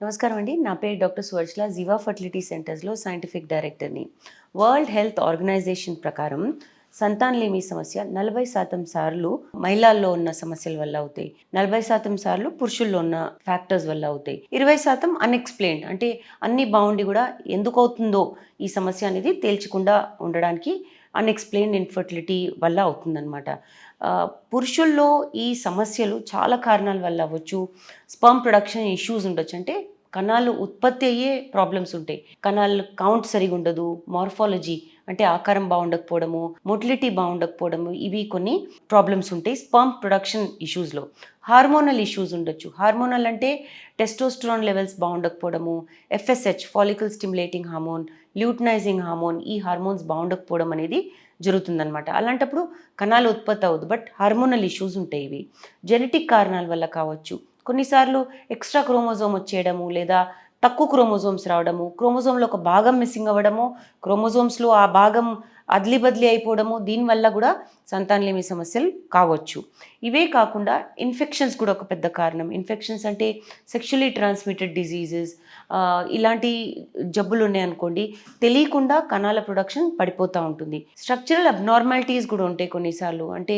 నమస్కారం అండి. నా పేరు డాక్టర్ సువర్చల. జీవా ఫర్టిలిటీ సెంటర్స్లో సైంటిఫిక్ డైరెక్టర్ని. వరల్డ్ హెల్త్ ఆర్గనైజేషన్ ప్రకారం సంతానలేమి సమస్య 40% సార్లు మహిళల్లో ఉన్న సమస్యల వల్ల అవుతాయి, 40% సార్లు పురుషుల్లో ఉన్న ఫ్యాక్టర్స్ వల్ల అవుతాయి, 20% అన్ఎక్స్ప్లెయిన్డ్ అంటే అన్నీ బాగుండి కూడా ఎందుకు అవుతుందో ఈ సమస్య అనేది తేల్చకుండా ఉండడానికి అన్ఎక్స్ప్లెయిన్డ్ ఇన్ఫర్టిలిటీ వల్ల అవుతుందన్నమాట. పురుషుల్లో ఈ సమస్యలు చాలా కారణాల వల్ల అవ్వచ్చు. స్పర్మ్ ప్రొడక్షన్ ఇష్యూస్ ఉండొచ్చు. అంటే కణాలు ఉత్పత్తి అయ్యే ప్రాబ్లమ్స్ ఉంటాయి. కణాలు కౌంట్ సరిగా ఉండదు, మార్ఫాలజీ అంటే ఆకారం బాగుండకపోవడము, మొటిలిటీ బాగుండకపోవడము, ఇవి కొన్ని ప్రాబ్లమ్స్ ఉంటాయి స్పర్మ్ ప్రొడక్షన్ ఇష్యూస్లో. హార్మోనల్ ఇష్యూస్ ఉండొచ్చు. హార్మోనల్ అంటే టెస్టోస్టెరాన్ లెవెల్స్ బాగుండకపోవడము, FSH follicle stimulating hormone, luteinizing hormone, ఈ హార్మోన్స్ బాగుండకపోవడం అనేది జరుగుతుందన్నమాట. అలాంటప్పుడు కణాలు ఉత్పత్తి అవ్వదు, బట్ హార్మోనల్ ఇష్యూస్ ఉంటాయి. ఇవి జెనెటిక్ కారణాల వల్ల కావచ్చు. కొన్నిసార్లు ఎక్స్ట్రా క్రోమోజోమ్ వచ్చేయడము, లేదా తక్కువ క్రోమోజోమ్స్ రావడము, క్రోమోజోమ్లో ఒక భాగం మిస్సింగ్ అవ్వడము, క్రోమోజోమ్స్లో ఆ భాగం అద్లి బదిలీ అయిపోవడము, దీనివల్ల కూడా సంతానలేమి సమస్యలు కావచ్చు. ఇవే కాకుండా ఇన్ఫెక్షన్స్ కూడా ఒక పెద్ద కారణం. ఇన్ఫెక్షన్స్ అంటే సెక్షువల్లీ ట్రాన్స్మిటెడ్ డిజీజెస్, ఇలాంటి జబ్బులు ఉన్నాయనుకోండి, తెలియకుండా కణాల ప్రొడక్షన్ పడిపోతూ ఉంటుంది. స్ట్రక్చరల్ అబ్నార్మాలిటీస్ కూడా ఉంటాయి కొన్నిసార్లు. అంటే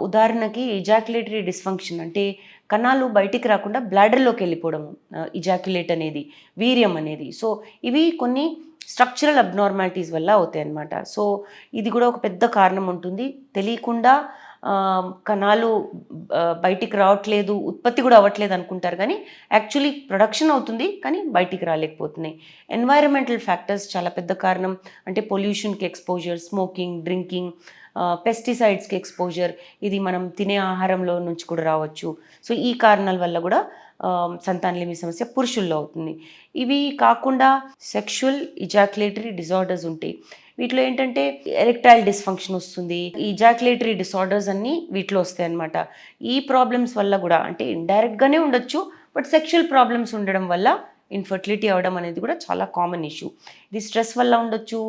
ఉదాహరణకి ఇజాక్యులేటరీ డిస్ఫంక్షన్ అంటే కణాలు బయటికి రాకుండా బ్లాడర్లోకి వెళ్ళిపోవడము, ఇజాక్యులేట్ అనేది, వీర్యం అనేది. సో ఇవి కొన్ని స్ట్రక్చరల్ అబ్నార్మాలిటీస్ వల్ల అవుతాయి అన్నమాట. సో ఇది కూడా ఒక పెద్ద కారణం ఉంటుంది. తెలియకుండా కణాలు బయటికి రావట్లేదు, ఉత్పత్తి కూడా అవ్వట్లేదు అనుకుంటారు, కానీ యాక్చువల్లీ ప్రొడక్షన్ అవుతుంది కానీ బయటికి రాలేకపోతున్నాయి. ఎన్వైరన్మెంటల్ ఫ్యాక్టర్స్ చాలా పెద్ద కారణం. అంటే పొల్యూషన్కి ఎక్స్పోజర్, స్మోకింగ్, డ్రింకింగ్, పెస్టిసైడ్స్కి ఎక్స్పోజర్, ఇది మనం తినే ఆహారంలో నుంచి కూడా రావచ్చు. సో ఈ కారణాల వల్ల కూడా సంతానలేమి సమస్య పురుషుల్లో అవుతుంది. ఇవి కాకుండా సెక్షువల్ ఇజాక్యులేటరీ డిజార్డర్స్ ఉంటాయి. వీటిలో ఏంటంటే ఎరెక్టైల్ డిస్ఫంక్షన్ వస్తుంది, ఇజాక్యులేటరీ డిసార్డర్స్ అన్నీ వీటిలో వస్తాయి అన్నమాట. ఈ ప్రాబ్లమ్స్ వల్ల కూడా అంటే ఇండైరెక్ట్గానే ఉండొచ్చు, బట్ సెక్షువల్ ప్రాబ్లమ్స్ ఉండడం వల్ల ఇన్ఫర్టిలిటీ అవ్వడం అనేది కూడా చాలా కామన్ ఇష్యూ. ఇది స్ట్రెస్ వల్ల ఉండొచ్చు,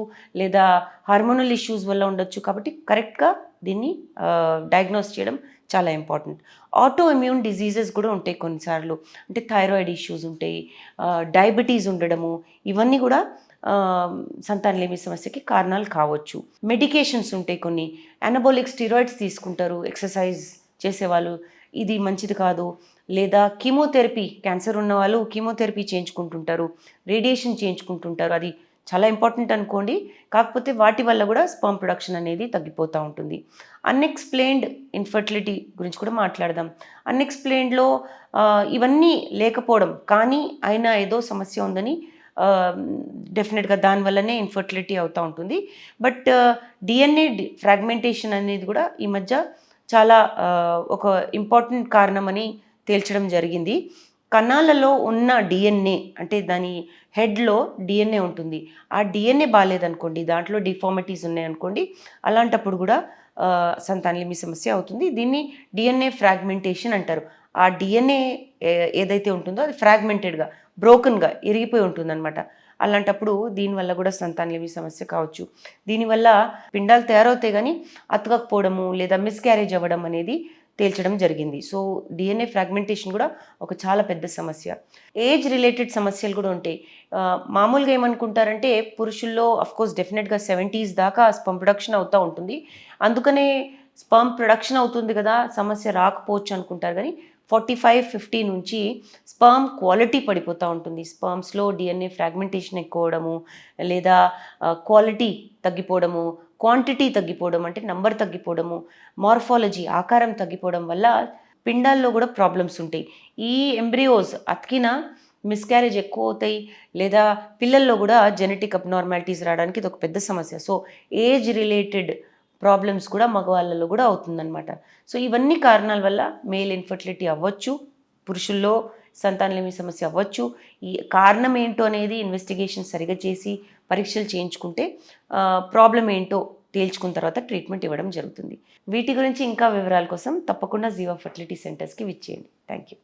లేదా హార్మోనల్ ఇష్యూస్ వల్ల ఉండొచ్చు. కాబట్టి కరెక్ట్గా దీన్ని డయాగ్నోస్ చేయడం చాలా ఇంపార్టెంట్. ఆటో ఇమ్యూన్ డిజీజెస్ కూడా ఉంటాయి కొన్నిసార్లు. అంటే థైరాయిడ్ ఇష్యూస్ ఉంటాయి, డయాబెటీస్ ఉండడము, ఇవన్నీ కూడా సంతానలేమి సమస్యకి కారణాలు కావచ్చు. మెడికేషన్స్ ఉంటాయి కొన్ని. అనబోలిక్ స్టిరాయిడ్స్ తీసుకుంటారు ఎక్సర్సైజ్ చేసేవాళ్ళు, ఇది మంచిది కాదు. లేదా కీమోథెరపీ, క్యాన్సర్ ఉన్న వాళ్ళు కీమోథెరపీ చేయించుకుంటుంటారు, రేడియేషన్ చేయించుకుంటుంటారు. అది చాలా ఇంపార్టెంట్ అనుకోండి, కాకపోతే వాటి వల్ల కూడా స్పర్మ్ ప్రొడక్షన్ అనేది తగ్గిపోతూ ఉంటుంది. అన్ఎక్స్ప్లెయిన్డ్ ఇన్ఫర్టిలిటీ గురించి కూడా మాట్లాడదాం. అన్ఎక్స్ప్లెయిన్డ్లో ఇవన్నీ లేకపోవడం, కానీ అయినా ఏదో సమస్య ఉందని డెఫినెట్గా దానివల్లనే ఇన్ఫర్టిలిటీ అవుతూ ఉంటుంది. బట్ డిఎన్ఏ ఫ్రాగ్మెంటేషన్ అనేది కూడా ఈ మధ్య చాలా ఒక ఇంపార్టెంట్ కారణమని తేల్చడం జరిగింది. కణాలలో ఉన్న డిఎన్ఏ అంటే దాని హెడ్లో డిఎన్ఏ ఉంటుంది. ఆ డిఎన్ఏ బాగాలేదనుకోండి, దాంట్లో డిఫార్మిటీస్ ఉన్నాయనుకోండి, అలాంటప్పుడు కూడా సంతానలేమి సమస్య అవుతుంది. దీన్ని డిఎన్ఏ ఫ్రాగ్మెంటేషన్ అంటారు. ఆ డిఎన్ఏ ఏదైతే ఉంటుందో అది ఫ్రాగ్మెంటెడ్గా, బ్రోకన్గా, ఇరిగిపోయి ఉంటుందన్నమాట. అలాంటప్పుడు దీనివల్ల కూడా సంతానలేమి సమస్య కావచ్చు. దీనివల్ల పిండాలు తయారవుతాయి కానీ అతకకపోవడము, లేదా మిస్క్యారేజ్ అవ్వడం అనేది తేల్చడం జరిగింది. సో డిఎన్ఏ ఫ్రాగ్మెంటేషన్ కూడా ఒక చాలా పెద్ద సమస్య. ఏజ్ రిలేటెడ్ సమస్యలు కూడా ఉంటాయి. మామూలుగా ఏమనుకుంటారంటే పురుషుల్లో అఫ్కోర్స్ డెఫినెట్గా 70s దాకా స్పర్మ్ ప్రొడక్షన్ అవుతూ ఉంటుంది, అందుకనే స్పర్మ్ ప్రొడక్షన్ అవుతుంది కదా సమస్య రాకపోవచ్చు అనుకుంటారు. కానీ 45-50 నుంచి స్పర్మ్ క్వాలిటీ పడిపోతూ ఉంటుంది. స్పర్మ్స్లో డిఎన్ఏ ఫ్రాగ్మెంటేషన్ ఎక్కువడము, లేదా క్వాలిటీ తగ్గిపోవడము, క్వాంటిటీ తగ్గిపోవడం అంటే నంబర్ తగ్గిపోవడము, మార్ఫాలజీ ఆకారం తగ్గిపోవడం వల్ల పిండాల్లో కూడా ప్రాబ్లమ్స్ ఉంటాయి. ఈ ఎంబ్రియోస్ అతికిన మిస్క్యారేజ్ ఎక్కువ అవుతాయి, లేదా పిల్లల్లో కూడా జెనెటిక్ అబ్నార్మాలిటీస్ రావడానికి ఇది ఒక పెద్ద సమస్య. సో ఏజ్ రిలేటెడ్ ప్రాబ్లమ్స్ కూడా మగవాళ్ళలో కూడా అవుతుందన్నమాట. సో ఇవన్నీ కారణాల వల్ల మేల్ ఇన్ఫర్టిలిటీ అవ్వచ్చు, పురుషుల్లో సంతానలేమి సమస్య అవ్వచ్చు. ఈ కారణం ఏంటో అనేది ఇన్వెస్టిగేషన్ సరిగా చేసి పరీక్షలు చేయించుకుంటే ప్రాబ్లం ఏంటో తేల్చుకున్న తర్వాత ట్రీట్మెంట్ ఇవ్వడం జరుగుతుంది. వీటి గురించి ఇంకా వివరాల కోసం తప్పకుండా జీవా ఫర్టిలిటీ సెంటర్స్కి విచ్చేయండి. Thank you.